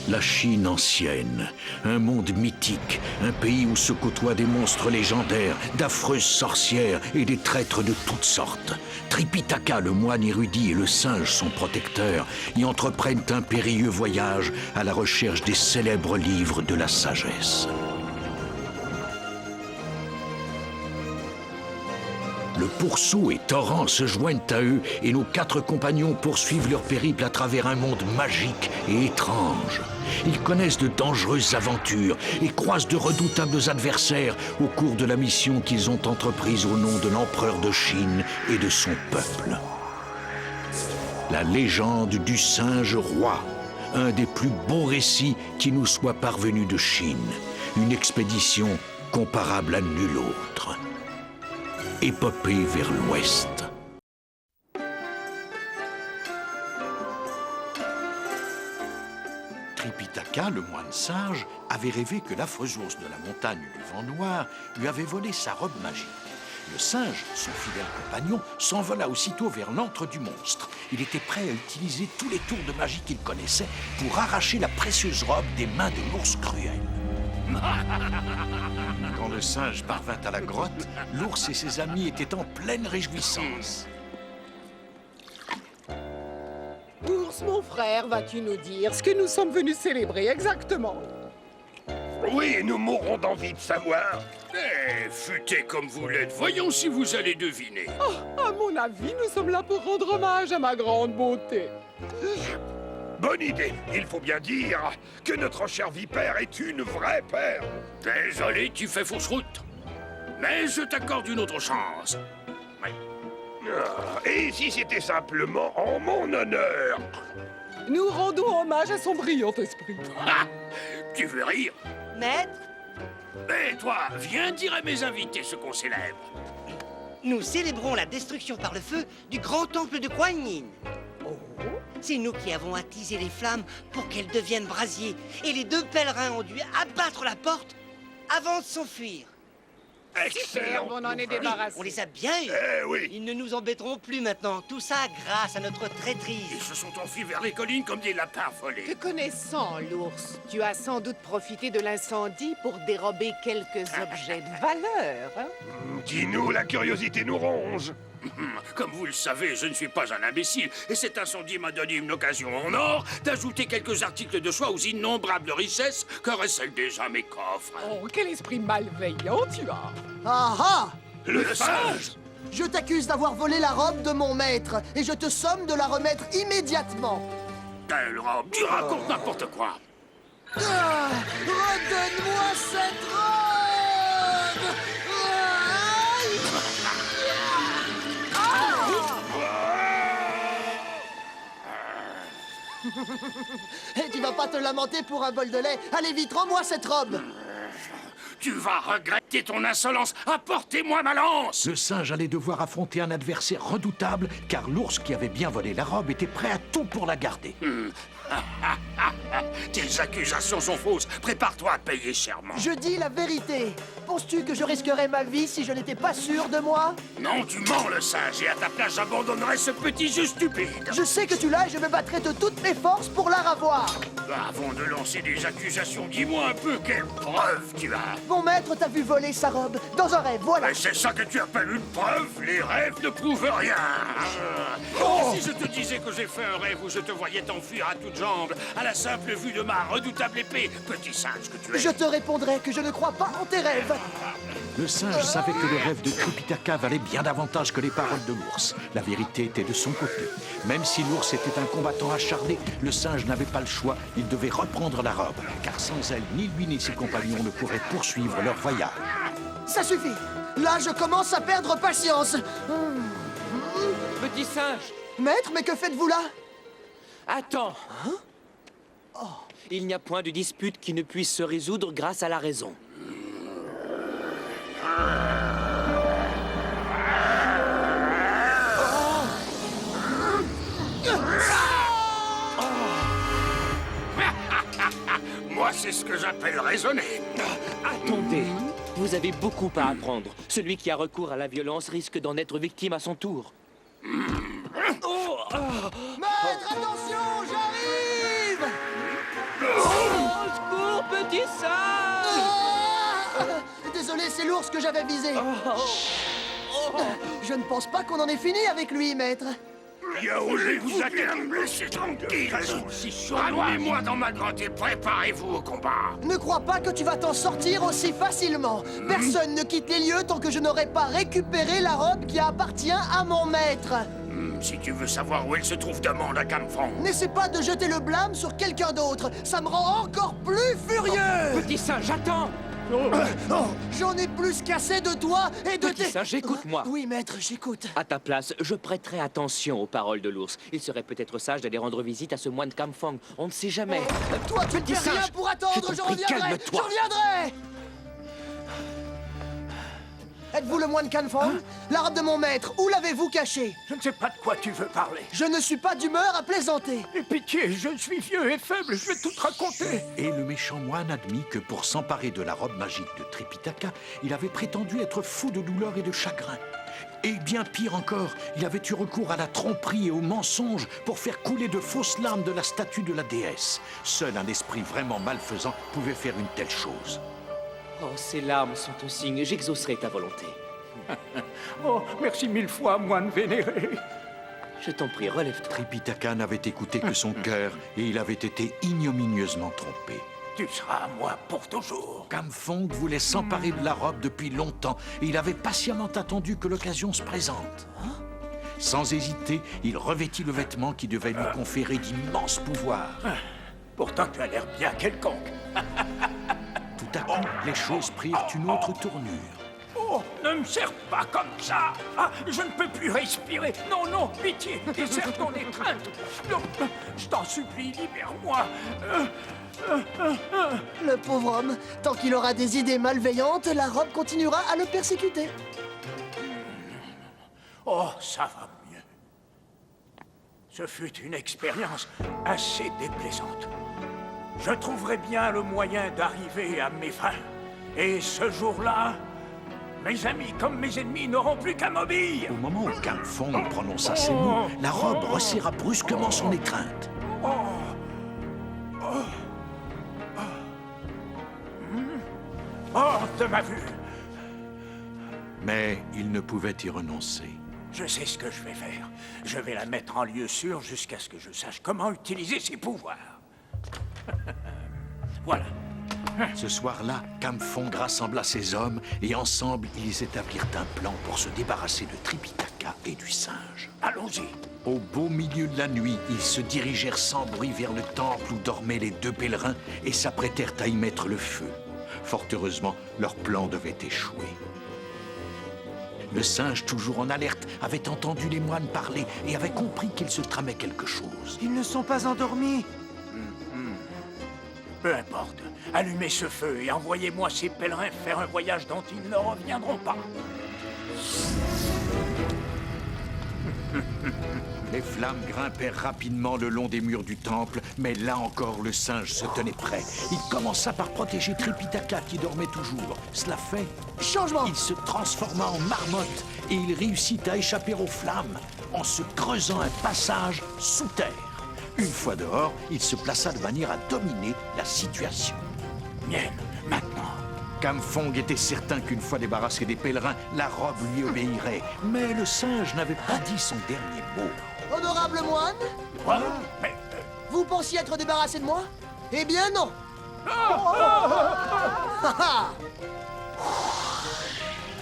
La Chine ancienne, un monde mythique, un pays où se côtoient des monstres légendaires, d'affreuses sorcières et des traîtres de toutes sortes. Tripitaka, le moine érudit, et le singe, son protecteur, y entreprennent un périlleux voyage à la recherche des célèbres livres de la sagesse. Le pourceau et Torrent se joignent à eux et nos 4 compagnons poursuivent leur périple à travers un monde magique et étrange. Ils connaissent de dangereuses aventures et croisent de redoutables adversaires au cours de la mission qu'ils ont entreprise au nom de l'empereur de Chine et de son peuple. La légende du singe roi, un des plus beaux récits qui nous soit parvenu de Chine. Une expédition comparable à nulle autre. Épopée vers l'ouest. Tripitaka, le moine sage, avait rêvé que l'affreuse ours de la montagne du vent noir lui avait volé sa robe magique. Le singe, son fidèle compagnon, s'envola aussitôt vers l'antre du monstre. Il était prêt à utiliser tous les tours de magie qu'il connaissait pour arracher la précieuse robe des mains de l'ours cruel. Quand le singe parvint à la grotte, l'ours et ses amis étaient en pleine réjouissance. Ours, mon frère, vas-tu nous dire ce que nous sommes venus célébrer exactement? Oui, nous mourrons d'envie de savoir. Eh, futez comme vous l'êtes, voyons si vous allez deviner. Oh, à mon avis, nous sommes là pour rendre hommage à ma grande beauté. Bonne idée. Il faut bien dire que notre cher vipère est une vraie perle. Désolé, tu fais fausse route. Mais je t'accorde une autre chance. Oui. Et si c'était simplement en mon honneur? Nous rendons hommage à son brillant esprit. Ah, tu veux rire? Maître, Eh, toi, viens dire à mes invités ce qu'on célèbre. nous célébrons la destruction par le feu du grand temple de Kuan Yin. C'est nous qui avons attisé les flammes pour qu'elles deviennent brasiers. Et les 2 pèlerins ont dû abattre la porte avant de s'enfuir. Excellent. On en est débarrassé. On les a bien eus. Eh oui. Ils ne nous embêteront plus maintenant. Tout ça grâce à notre Ils traîtrise. se sont enfuis vers les collines comme des lapins Te volés. connaissant, l'ours, tu as sans doute profité de l'incendie pour dérober quelques objets de valeur. Hein? Dis-nous, la curiosité nous ronge. Comme vous le savez, je ne suis pas un imbécile, et cet incendie m'a donné une occasion en or d'ajouter quelques articles de choix aux innombrables richesses que recèlent déjà mes coffres. Oh, quel esprit malveillant tu as! Ah ah! Le singe! Je t'accuse d'avoir volé la robe de mon maître et je te somme de la remettre immédiatement. Quelle robe! Tu racontes n'importe quoi! Ah, redonne-moi cette robe! Aïe! Et tu vas pas te lamenter pour un bol de lait. Allez vite, rends-moi cette robe. Tu vas regretter ton insolence! Apportez-moi ma lance! Le singe allait devoir affronter un adversaire redoutable, car l'ours qui avait bien volé la robe était prêt à tout pour la garder. Tes accusations sont fausses. Prépare-toi à payer chèrement. Je dis la vérité. Penses-tu que je risquerais ma vie si je n'étais pas sûr de moi? Non, tu mens, le singe, et à ta place, j'abandonnerai ce petit jeu stupide. Je sais que tu l'as et je me battrai de toutes mes forces pour la ravoir. Avant de lancer des accusations, dis-moi un peu quelle preuve tu as. Mon maître t'a vu voler sa robe dans un rêve, voilà. Mais c'est ça que tu appelles une preuve? Les rêves ne prouvent rien. Si je te disais que j'ai fait un rêve où je te voyais t'enfuir à toutes jambes, à la simple vue de ma redoutable épée, petit singe que tu es. Je te répondrai que je ne crois pas en tes rêves. Le singe savait que le rêve de Tripitaka valait bien davantage que les paroles de l'ours. La vérité était de son côté. Même si l'ours était un combattant acharné, le singe n'avait pas le choix. Il devait reprendre la robe, car sans elle, ni lui ni ses compagnons ne pourraient poursuivre leur voyage. Ça suffit. Là, je commence à perdre patience. Petit singe, Maître, mais que faites-vous là? attends. Il n'y a point de dispute qui ne puisse se résoudre grâce à la raison. Moi, c'est ce que j'appelle raisonner. Attendez, vous avez beaucoup à apprendre. Celui qui a recours à la violence risque d'en être victime à son tour. Petit singe! Désolé, c'est l'ours que j'avais visé. Je ne pense pas qu'on en ait fini avec lui, maître. Il a osé vous attaquer, laissez tranquille. Ramenez-moi dans ma grotte et préparez-vous au combat. Ne crois pas que tu vas t'en sortir aussi facilement. Personne ne quitte les lieux tant que je n'aurai pas récupéré la robe qui appartient à mon maître. Si tu veux savoir où elle se trouve, demande à Camfong. N'essaie pas de jeter le blâme sur quelqu'un d'autre. Ça me rend encore plus furieux. Petit singe, attends! J'en ai plus qu'assez de toi et de Petit singe, écoute-moi. Oui, maître, j'écoute. À ta place, je prêterai attention aux paroles de l'ours. Il serait peut-être sage d'aller rendre visite à ce moine Camfong. On ne sait jamais. Toi, tu ne Petit fais rien singe, pour attendre. j'ai Je compris, reviendrai. calme-toi. Je reviendrai. Êtes-vous le moine Camfong? La robe de mon maître, où l'avez-vous cachée? Je ne sais pas de quoi tu veux parler. Je ne suis pas d'humeur à plaisanter. Et pitié, je suis vieux et faible, je vais tout te raconter. Et le méchant moine admit que pour s'emparer de la robe magique de Tripitaka, il avait prétendu être fou de douleur et de chagrin. Et bien pire encore, il avait eu recours à la tromperie et au mensonge pour faire couler de fausses larmes de la statue de la déesse. Seul un esprit vraiment malfaisant pouvait faire une telle chose. Oh, ces larmes sont un signe. J'exaucerai ta volonté. Oh, merci mille fois, moine vénéré. Je t'en prie, relève-toi. Tripitaka n'avait écouté que son cœur et il avait été ignominieusement trompé. Tu seras à moi pour toujours. Camfong voulait s'emparer de la robe depuis longtemps et il avait patiemment attendu que l'occasion se présente. Sans hésiter, il revêtit le vêtement qui devait lui conférer d'immenses pouvoirs. Pourtant, tu as l'air bien quelconque. Tout à coup, les choses prirent une autre tournure. Oh, ne me serre pas comme ça. Ah, je ne peux plus respirer. Non, non, pitié, desserre ton étreinte. Non, je t'en supplie, libère-moi. Le pauvre homme, tant qu'il aura des idées malveillantes, la robe continuera à le persécuter. Oh, ça va mieux. Ce fut une expérience assez déplaisante. Je trouverai bien le moyen d'arriver à mes fins. Et ce jour-là, mes amis comme mes ennemis n'auront plus qu'à m'obéir. Au moment où Camfong prononça ces mots, la robe resserra brusquement son étreinte. Hors de ma vue. Mais il ne pouvait y renoncer. Je sais ce que je vais faire. Je vais la mettre en lieu sûr jusqu'à ce que je sache comment utiliser ses pouvoirs. Voilà. Ce soir-là, Camfong rassembla ses hommes et ensemble, ils établirent un plan pour se débarrasser de Tripitaka et du singe. Allons-y. Au beau milieu de la nuit, ils se dirigèrent sans bruit vers le temple où dormaient les deux pèlerins et s'apprêtèrent à y mettre le feu. Fort heureusement, leur plan devait échouer. Le singe, toujours en alerte, avait entendu les moines parler et avait compris qu'il se tramait quelque chose. Ils ne sont pas endormis. Peu importe. Allumez ce feu et envoyez-moi ces pèlerins faire un voyage dont ils ne reviendront pas. Les flammes grimpèrent rapidement le long des murs du temple, mais là encore, le singe se tenait prêt. Il commença par protéger Tripitaka qui dormait toujours. Cela fait, Changement. il se transforma en marmotte et il réussit à échapper aux flammes en se creusant un passage sous terre. Une fois dehors, il se plaça de manière à dominer la situation. Mienne, maintenant. Camfong était certain qu'une fois débarrassé des pèlerins, la robe lui obéirait. Mais le singe n'avait pas dit son dernier mot. Honorable moine, Quoi? Mais... vous pensiez être débarrassé de moi? Eh bien non.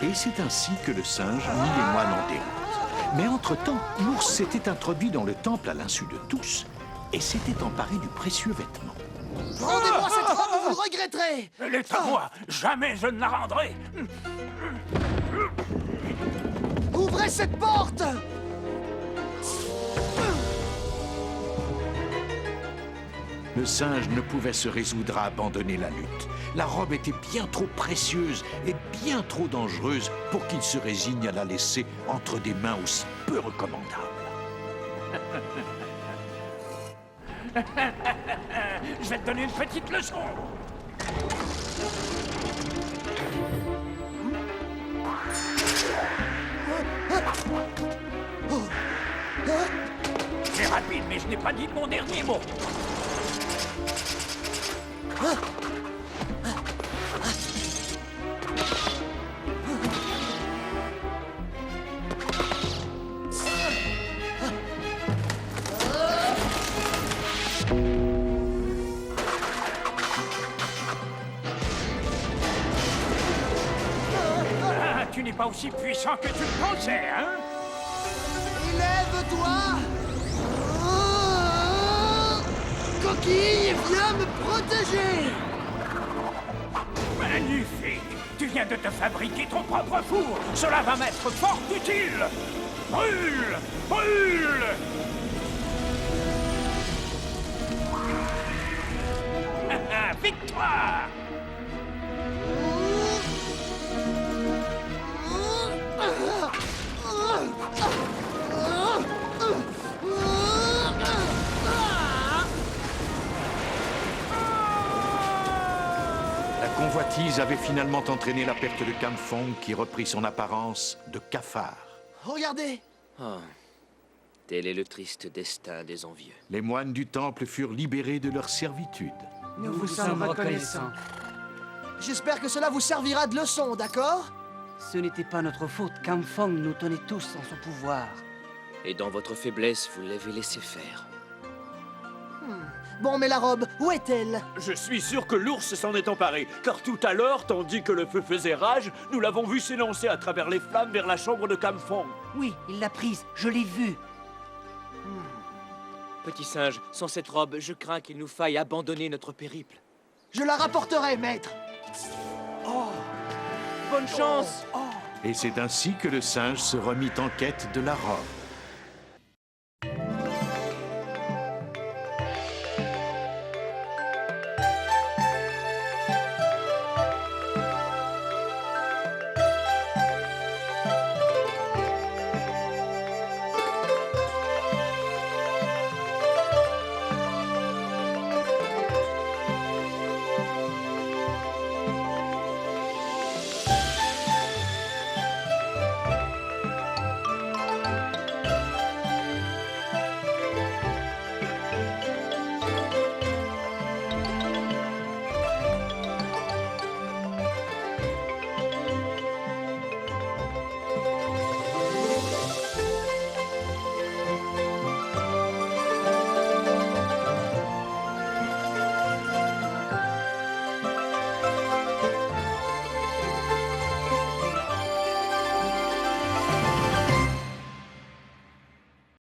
Et c'est ainsi que le singe mit les moines en déroute. Mais entre-temps, l'ours s'était introduit dans le temple à l'insu de tous et s'était emparé du précieux vêtement. Rendez-moi cette robe ou vous le regretterez. Elle est à moi. Jamais je ne la rendrai. Ouvrez cette porte. Le singe ne pouvait se résoudre à abandonner la lutte. La robe était bien trop précieuse et bien trop dangereuse pour qu'il se résigne à la laisser entre des mains aussi peu recommandables. Je vais te donner une petite leçon. C'est rapide, mais je n'ai pas dit mon dernier mot. pas aussi puissant que tu le pensais, hein? Élève-toi! Oh, Coquille, viens me protéger! Magnifique! Tu viens de te fabriquer ton propre four! Cela va m'être fort utile! Brûle! Brûle! Victoire! La convoitise avait finalement entraîné la perte de Camfong qui reprit son apparence de cafard. Regardez! Ah, tel est le triste destin des envieux. Les moines du temple furent libérés de leur servitude. Nous vous sommes reconnaissants. J'espère que cela vous servira de leçon, d'accord? Ce n'était pas notre faute. Camfong nous tenait tous en son pouvoir. Et dans votre faiblesse, vous l'avez laissé faire. Bon, mais la robe, où est-elle? Je suis sûr que l'ours s'en est emparé, car tout à l'heure, tandis que le feu faisait rage, nous l'avons vu s'élancer à travers les flammes vers la chambre de Camfong. Oui, il l'a prise. Je l'ai vue. Petit singe, sans cette robe, je crains qu'il nous faille abandonner notre périple. Je la rapporterai, maître! Bonne chance! Et c'est ainsi que le singe se remit en quête de la robe.